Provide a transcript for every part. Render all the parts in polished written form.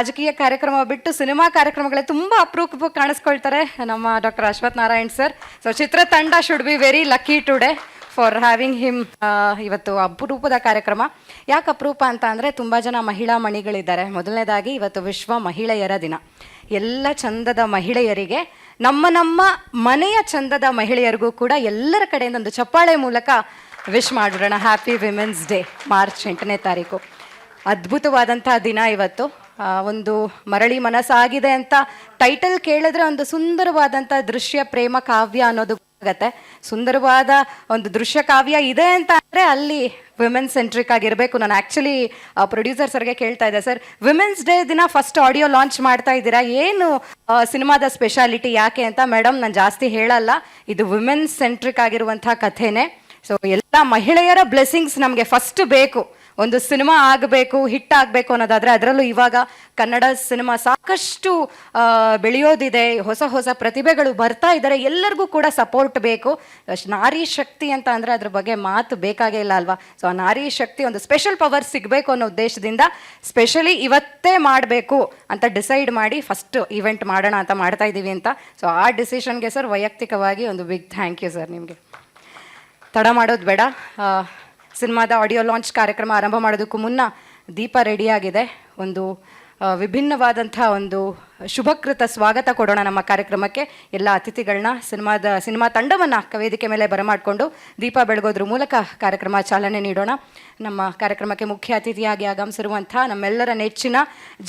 ರಾಜಕೀಯ ಕಾರ್ಯಕ್ರಮ ಬಿಟ್ಟು ಸಿನಿಮಾ ಕಾರ್ಯಕ್ರಮಗಳೇ ತುಂಬ ಅಪರೂಪ ಕಾಣಿಸ್ಕೊಳ್ತಾರೆ ನಮ್ಮ doctor Ashwath Narayan sir. So ಚಿತ್ರತಂಡ should be very lucky today for having him. ಇವತ್ತು ಅಪರೂಪದ ಕಾರ್ಯಕ್ರಮ. ಯಾಕೆ ಅಪರೂಪ ಅಂತ ಅಂದರೆ ತುಂಬ ಜನ ಮಹಿಳಾ ಮಣಿಗಳಿದ್ದಾರೆ. ಮೊದಲನೇದಾಗಿ ಇವತ್ತು ವಿಶ್ವ ಮಹಿಳೆಯರ ದಿನ. ಎಲ್ಲ ಚಂದದ ಮಹಿಳೆಯರಿಗೆ ನಮ್ಮ ಮನೆಯ ಚಂದದ ಮಹಿಳೆಯರಿಗೂ ಕೂಡ ಎಲ್ಲರ ಕಡೆಯಿಂದ ಒಂದು ಚಪ್ಪಾಳೆ ಮೂಲಕ ವಿಶ್ ಮಾಡಿಬಿಡೋಣ. ಹ್ಯಾಪಿ ವಿಮೆನ್ಸ್ ಡೇ, ಮಾರ್ಚ್ 8ನೇ ತಾರೀಕು. ಅದ್ಭುತವಾದಂಥ ದಿನ ಇವತ್ತು. ಒಂದು ಮರಳಿ ಮನಸ್ಸಾಗಿದೆ ಅಂತ ಟೈಟಲ್ ಕೇಳಿದ್ರೆ ಒಂದು ಸುಂದರವಾದಂಥ ದೃಶ್ಯ ಪ್ರೇಮ ಕಾವ್ಯ ಅನ್ನೋದು ಆಗತ್ತೆ. ಸುಂದರವಾದ ಒಂದು ದೃಶ್ಯ ಕಾವ್ಯ ಇದೆ ಅಂತ ಅಂದರೆ ಅಲ್ಲಿ ವಿಮೆನ್ಸ್ ಸೆಂಟ್ರಿಕ್ ಆಗಿರಬೇಕು. ನಾನು ಆ್ಯಕ್ಚುಲಿ ಪ್ರೊಡ್ಯೂಸರ್ ಸರ್ಗೆ ಕೇಳ್ತಾ ಇದ್ದೆ, ಸರ್ ವಿಮೆನ್ಸ್ ಡೇ ದಿನ ಫಸ್ಟ್ ಆಡಿಯೋ ಲಾಂಚ್ ಮಾಡ್ತಾ ಇದ್ದೀರಾ, ಏನು ಸಿನಿಮಾದ ಸ್ಪೆಷಾಲಿಟಿ ಯಾಕೆ ಅಂತ. ಮೇಡಮ್ ನಾನು ಜಾಸ್ತಿ ಹೇಳಲ್ಲ, ಇದು ವಿಮೆನ್ಸ್ ಸೆಂಟ್ರಿಕ್ ಆಗಿರುವಂಥ ಕಥೆನೇ. ಸೊ ಎಲ್ಲ ಮಹಿಳೆಯರ ಬ್ಲೆಸ್ಸಿಂಗ್ಸ್ ನಮಗೆ ಫಸ್ಟ್ ಬೇಕು. ಒಂದು ಸಿನಿಮಾ ಆಗಬೇಕು, ಹಿಟ್ ಆಗಬೇಕು ಅನ್ನೋದಾದರೆ, ಅದರಲ್ಲೂ ಇವಾಗ ಕನ್ನಡ ಸಿನಿಮಾ ಸಾಕಷ್ಟು ಬೆಳೆಯೋದಿದೆ, ಹೊಸ ಹೊಸ ಪ್ರತಿಭೆಗಳು ಬರ್ತಾ ಇದ್ದಾರೆ, ಎಲ್ಲರಿಗೂ ಕೂಡ ಸಪೋರ್ಟ್ ಬೇಕು. ನಾರಿ ಶಕ್ತಿ ಅಂತ ಅಂದರೆ ಅದ್ರ ಬಗ್ಗೆ ಮಾತು ಬೇಕಾಗೇ ಇಲ್ಲ ಅಲ್ವಾ. ಸೊ ಆ ನಾರಿ ಶಕ್ತಿ ಒಂದು ಸ್ಪೆಷಲ್ ಪವರ್ ಸಿಗಬೇಕು ಅನ್ನೋ ಉದ್ದೇಶದಿಂದ ಸ್ಪೆಷಲಿ ಇವತ್ತೇ ಮಾಡಬೇಕು ಅಂತ ಡಿಸೈಡ್ ಮಾಡಿ ಫಸ್ಟ್ ಇವೆಂಟ್ ಮಾಡೋಣ ಅಂತ ಮಾಡ್ತಾ ಇದ್ದೀವಿ ಅಂತ. ಸೊ ಆ ಡಿಸಿಷನ್ಗೆ ಸರ್ ವೈಯಕ್ತಿಕವಾಗಿ ಒಂದು ಬಿಗ್ ಥ್ಯಾಂಕ್ ಯು ಸರ್ ನಿಮಗೆ. ತಡ ಮಾಡೋದು ಬೇಡ. ಸಿನಿಮಾದ ಆಡಿಯೋ ಲಾಂಚ್ ಕಾರ್ಯಕ್ರಮ ಆರಂಭ ಮಾಡೋದಕ್ಕೂ ಮುನ್ನ ದೀಪ ರೆಡಿಯಾಗಿದೆ. ಒಂದು ವಿಭಿನ್ನವಾದಂಥ ಒಂದು ಶುಭಕೃತ ಸ್ವಾಗತ ಕೊಡೋಣ ನಮ್ಮ ಕಾರ್ಯಕ್ರಮಕ್ಕೆ. ಎಲ್ಲ ಅತಿಥಿಗಳನ್ನ ಸಿನಿಮಾ ತಂಡವನ್ನು ವೇದಿಕೆ ಮೇಲೆ ಬರಮಾಡಿಕೊಂಡು ದೀಪ ಬೆಳಗೋದ್ರ ಮೂಲಕ ಕಾರ್ಯಕ್ರಮ ಚಾಲನೆ ನೀಡೋಣ. ನಮ್ಮ ಕಾರ್ಯಕ್ರಮಕ್ಕೆ ಮುಖ್ಯ ಅತಿಥಿಯಾಗಿ ಆಗಮಿಸಿರುವಂಥ ನಮ್ಮೆಲ್ಲರ ನೆಚ್ಚಿನ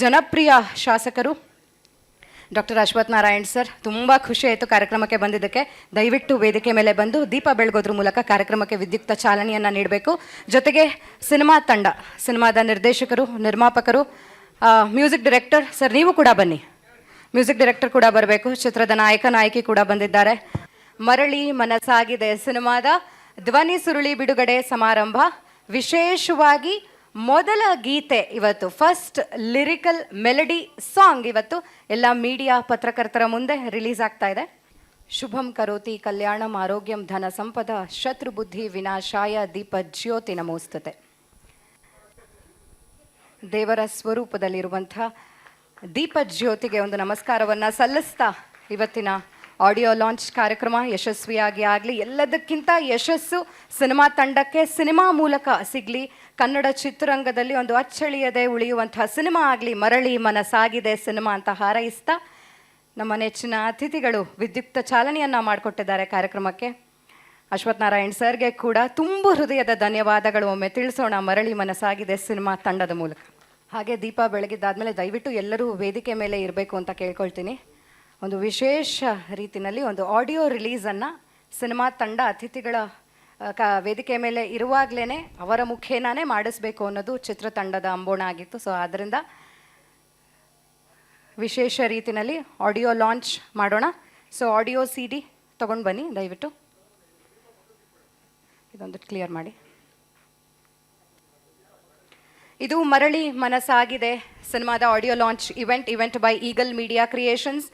ಜನಪ್ರಿಯ ಶಾಸಕರು ಡಾಕ್ಟರ್ ಅಶ್ವಥ್ ನಾರಾಯಣ್ ಸರ್. ತುಂಬ ಖುಷಿ ಆಯಿತು ಕಾರ್ಯಕ್ರಮಕ್ಕೆ ಬಂದಿದ್ದಕ್ಕೆ. ದಯವಿಟ್ಟು ವೇದಿಕೆ ಮೇಲೆ ಬಂದು ದೀಪ ಬೆಳಗೋದ್ರ ಮೂಲಕ ಕಾರ್ಯಕ್ರಮಕ್ಕೆ ವಿದ್ಯುಕ್ತ ಚಾಲನೆಯನ್ನು ನೀಡಬೇಕು. ಜೊತೆಗೆ ಸಿನಿಮಾ ತಂಡ, ಸಿನಿಮಾದ ನಿರ್ದೇಶಕರು, ನಿರ್ಮಾಪಕರು, ಮ್ಯೂಸಿಕ್ ಡೈರೆಕ್ಟರ್ ಸರ್ ನೀವು ಕೂಡ ಬನ್ನಿ. ಮ್ಯೂಸಿಕ್ ಡೈರೆಕ್ಟರ್ ಕೂಡ ಬರಬೇಕು. ಚಿತ್ರದ ನಾಯಕಿ ಕೂಡ ಬಂದಿದ್ದಾರೆ. ಮರಳಿ ಮನಸ್ಸಾಗಿದೆ ಸಿನಿಮಾದ ಧ್ವನಿ ಸುರುಳಿ ಬಿಡುಗಡೆ ಸಮಾರಂಭ. ವಿಶೇಷವಾಗಿ ಮೊದಲ ಗೀತೆ ಇವತ್ತು, ಫಸ್ಟ್ ಲಿರಿಕಲ್ ಮೆಲಡಿ ಸಾಂಗ್ ಇವತ್ತು ಎಲ್ಲ ಮೀಡಿಯಾ ಪತ್ರಕರ್ತರ ಮುಂದೆ ರಿಲೀಸ್ ಆಗ್ತಾ ಇದೆ. ಶುಭಂ ಕರೋತಿ ಕಲ್ಯಾಣಂ ಆರೋಗ್ಯಂ ಧನ ಸಂಪದ ಶತ್ರು ಬುದ್ಧಿ ವಿನಾಶಾಯ ದೀಪ ಜ್ಯೋತಿ ನಮೋಸ್ತುತೆ. ದೇವರ ಸ್ವರೂಪದಲ್ಲಿರುವಂಥ ದೀಪ ಜ್ಯೋತಿಗೆ ಒಂದು ನಮಸ್ಕಾರವನ್ನು ಸಲ್ಲಿಸ್ತಾ ಇವತ್ತಿನ ಆಡಿಯೋ ಲಾಂಚ್ ಕಾರ್ಯಕ್ರಮ ಯಶಸ್ವಿಯಾಗಿ ಆಗಲಿ. ಎಲ್ಲದಕ್ಕಿಂತ ಯಶಸ್ಸು ಸಿನಿಮಾ ತಂಡಕ್ಕೆ ಸಿನಿಮಾ ಮೂಲಕ ಸಿಗಲಿ. ಕನ್ನಡ ಚಿತ್ರರಂಗದಲ್ಲಿ ಒಂದು ಅಚ್ಚಳಿಯದೆ ಉಳಿಯುವಂಥ ಸಿನಿಮಾ ಆಗಲಿ. ಮರಳಿ ಮನಸ್ಸಾಗಿದೆ ಸಿನಿಮಾ ಅಂತ ಹಾರೈಸ್ತಾ ನಮ್ಮ ನೆಚ್ಚಿನ ಅತಿಥಿಗಳು ವಿದ್ಯುಕ್ತ ಚಾಲನೆಯನ್ನು ಮಾಡಿಕೊಟ್ಟಿದ್ದಾರೆ ಕಾರ್ಯಕ್ರಮಕ್ಕೆ. ಅಶ್ವಥ್ ನಾರಾಯಣ್ ಸರ್ಗೆ ಕೂಡ ತುಂಬ ಹೃದಯದ ಧನ್ಯವಾದಗಳು ಒಮ್ಮೆ ತಿಳಿಸೋಣ ಮರಳಿ ಮನಸ್ಸಾಗಿದೆ ಸಿನಿಮಾ ತಂಡದ ಮೂಲಕ. ಹಾಗೆ ದೀಪ ಬೆಳಗಿದ್ದಾದಮೇಲೆ ದಯವಿಟ್ಟು ಎಲ್ಲರೂ ವೇದಿಕೆ ಮೇಲೆ ಇರಬೇಕು ಅಂತ ಕೇಳ್ಕೊಳ್ತೀನಿ. ಒಂದು ವಿಶೇಷ ರೀತಿಯಲ್ಲಿ ಒಂದು ಆಡಿಯೋ ರಿಲೀಸನ್ನು ಸಿನಿಮಾ ತಂಡ ಅತಿಥಿಗಳ ವೇದಿಕೆ ಮೇಲೆ ಇರುವಾಗಲೇ ಅವರ ಮುಖೇನಾನೇ ಮಾಡಿಸ್ಬೇಕು ಅನ್ನೋದು ಚಿತ್ರತಂಡದ ಅಂಬೋಣ ಆಗಿತ್ತು. ಸೊ ಆದ್ದರಿಂದ ವಿಶೇಷ ರೀತಿಯಲ್ಲಿ ಆಡಿಯೋ ಲಾಂಚ್ ಮಾಡೋಣ. ಸೊ ಆಡಿಯೋ CD ತೊಗೊಂಡು ಬನ್ನಿ ದಯವಿಟ್ಟು. ಇದೊಂದು ಕ್ಲಿಯರ್ ಮಾಡಿ. ಇದು ಮರಳಿ ಮನಸ್ಸಾಗಿದೆ ಸಿನಿಮಾದ audio launch event by eagle media creations,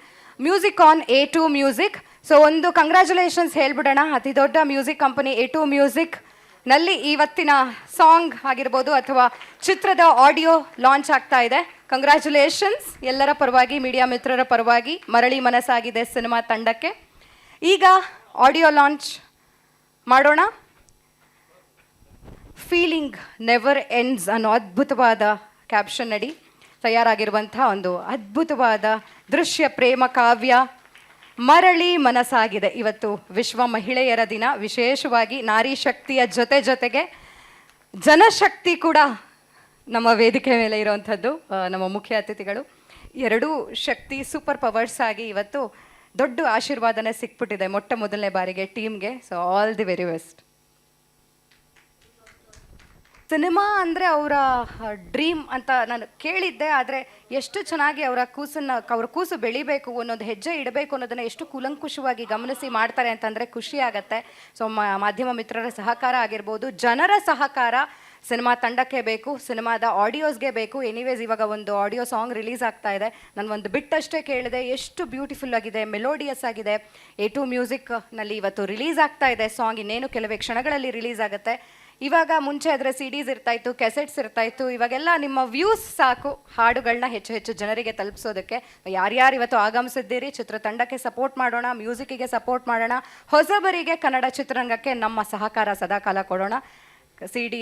music on A2 music. So ಒಂದು ಕಂಗ್ರ್ಯಾಚುಲೇಷನ್ಸ್ ಹೇಳ್ಬಿಡೋಣ. ಅತಿ ದೊಡ್ಡ ಮ್ಯೂಸಿಕ್ ಕಂಪನಿ A2 ಮ್ಯೂಸಿಕ್ ನಲ್ಲಿ ಇವತ್ತಿನ ಸಾಂಗ್ ಆಗಿರ್ಬೋದು ಅಥವಾ ಚಿತ್ರದ ಆಡಿಯೋ ಲಾಂಚ್ ಆಗ್ತಾ ಇದೆ. ಕಂಗ್ರ್ಯಾಚುಲೇಷನ್ಸ್ ಎಲ್ಲರ ಪರವಾಗಿ, ಮೀಡಿಯಾ ಮಿತ್ರರ ಪರವಾಗಿ ಮರಳಿ ಮನಸ್ಸಾಗಿದೆ ಸಿನಿಮಾ ತಂಡಕ್ಕೆ. ಈಗ ಆಡಿಯೋ ಲಾಂಚ್ ಮಾಡೋಣ. ಫೀಲಿಂಗ್ ನೆವರ್ ಎಂಡ್ಸ್ ಅನ್ನೋ ಅದ್ಭುತವಾದ ಕ್ಯಾಪ್ಷನ್ ಅಡಿ ತಯಾರಾಗಿರುವಂಥ ಒಂದು ಅದ್ಭುತವಾದ ದೃಶ್ಯ ಪ್ರೇಮ ಕಾವ್ಯ ಮರಳಿ ಮನಸ್ಸಾಗಿದೆ. ಇವತ್ತು ವಿಶ್ವ ಮಹಿಳೆಯರ ದಿನ. ವಿಶೇಷವಾಗಿ ನಾರಿ ಶಕ್ತಿಯ ಜೊತೆಗೆ ಜನಶಕ್ತಿ ಕೂಡ ನಮ್ಮ ವೇದಿಕೆ ಮೇಲೆ ಇರುವಂಥದ್ದು ನಮ್ಮ ಮುಖ್ಯ ಅತಿಥಿಗಳು. ಎರಡೂ ಶಕ್ತಿ ಸೂಪರ್ ಪವರ್ಸ್ ಆಗಿ ಇವತ್ತು ದೊಡ್ಡ ಆಶೀರ್ವಾದನೆ ಸಿಕ್ಬಿಟ್ಟಿದೆ ಮೊಟ್ಟ ಮೊದಲನೇ ಬಾರಿಗೆ ಟೀಮ್ಗೆ. So all the very best. Cinema ಅಂದರೆ ಅವರ ಡ್ರೀಮ್ ಅಂತ ನಾನು ಕೇಳಿದ್ದೆ, ಆದರೆ ಎಷ್ಟು ಚೆನ್ನಾಗಿ ಅವ್ರ ಕೂಸು ಬೆಳಿಬೇಕು ಅನ್ನೋದು, ಹೆಜ್ಜೆ ಇಡಬೇಕು ಅನ್ನೋದನ್ನು ಎಷ್ಟು ಕೂಲಂಕುಷವಾಗಿ ಗಮನಿಸಿ ಮಾಡ್ತಾರೆ ಅಂತಂದರೆ ಖುಷಿ ಆಗತ್ತೆ. ಸೊ ಮಾಧ್ಯಮ ಮಿತ್ರರ ಸಹಕಾರ ಆಗಿರ್ಬೋದು, ಜನರ ಸಹಕಾರ ಸಿನಿಮಾ ತಂಡಕ್ಕೆ ಬೇಕು, ಸಿನಿಮಾದ ಆಡಿಯೋಸ್ಗೆ ಬೇಕು. ಎನಿವೇಸ್ ಇವಾಗ ಒಂದು ಆಡಿಯೋ ಸಾಂಗ್ ರಿಲೀಸ್ ಆಗ್ತಾ ಇದೆ. ನಾನು ಒಂದು ಬಿಟ್ಟಷ್ಟೇ ಕೇಳಿದೆ, ಎಷ್ಟು ಬ್ಯೂಟಿಫುಲ್ ಆಗಿದೆ, ಮೆಲೋಡಿಯಸ್ ಆಗಿದೆ. A2 ಮ್ಯೂಸಿಕ್ನಲ್ಲಿ ಇವತ್ತು ರಿಲೀಸ್ ಆಗ್ತಾ ಇದೆ ಸಾಂಗ್. ಇನ್ನೇನು ಕೆಲವೇ ಕ್ಷಣಗಳಲ್ಲಿ ರಿಲೀಸ್ ಆಗುತ್ತೆ. ಇವಾಗ ಮುಂಚೆ ಆದರೆ CDs ಇರ್ತಾಯಿತ್ತು, ಕೆಸೆಟ್ಸ್ ಇರ್ತಾಯಿತ್ತು. ಇವಾಗೆಲ್ಲ ನಿಮ್ಮ ವ್ಯೂಸ್ ಸಾಕು ಹಾಡುಗಳನ್ನ ಹೆಚ್ಚು ಹೆಚ್ಚು ಜನರಿಗೆ ತಲುಪಿಸೋದಕ್ಕೆ. ಯಾರ್ಯಾರು ಇವತ್ತು ಆಗಮಿಸಿದ್ದೀರಿ, ಚಿತ್ರತಂಡಕ್ಕೆ ಸಪೋರ್ಟ್ ಮಾಡೋಣ, ಮ್ಯೂಸಿಕ್ಕಿಗೆ ಸಪೋರ್ಟ್ ಮಾಡೋಣ, ಹೊಸಬರಿಗೆ ಕನ್ನಡ ಚಿತ್ರರಂಗಕ್ಕೆ ನಮ್ಮ ಸಹಕಾರ ಸದಾಕಾಲ ಕೊಡೋಣ. CD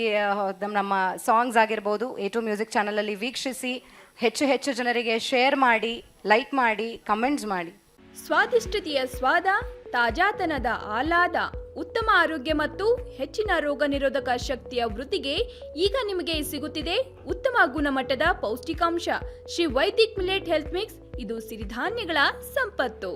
ನಮ್ಮ ಸಾಂಗ್ಸ್ ಆಗಿರ್ಬೋದು A2 ಮ್ಯೂಸಿಕ್ ಚಾನಲಲ್ಲಿ ವೀಕ್ಷಿಸಿ, ಹೆಚ್ಚು ಹೆಚ್ಚು ಜನರಿಗೆ ಶೇರ್ ಮಾಡಿ, ಲೈಕ್ ಮಾಡಿ, ಕಮೆಂಟ್ಸ್ ಮಾಡಿ. ಸ್ವಾದಿಷ್ಟತೆಯ ಸ್ವಾದ, ತಾಜಾತನದ ಆಹ್ಲಾದ, ಉತ್ತಮ ಆರೋಗ್ಯ ಮತ್ತು ಹೆಚ್ಚಿನ ರೋಗ ನಿರೋಧಕ ಶಕ್ತಿಯ ವೃದ್ಧಿಗೆ ಈಗ ನಿಮಗೆ ಸಿಗುತ್ತಿದೆ ಉತ್ತಮ ಗುಣಮಟ್ಟದ ಪೌಷ್ಟಿಕಾಂಶ. Shri Vaidik millet health mix, ಇದು ಸಿರಿಧಾನ್ಯಗಳ ಸಂಪತ್ತು.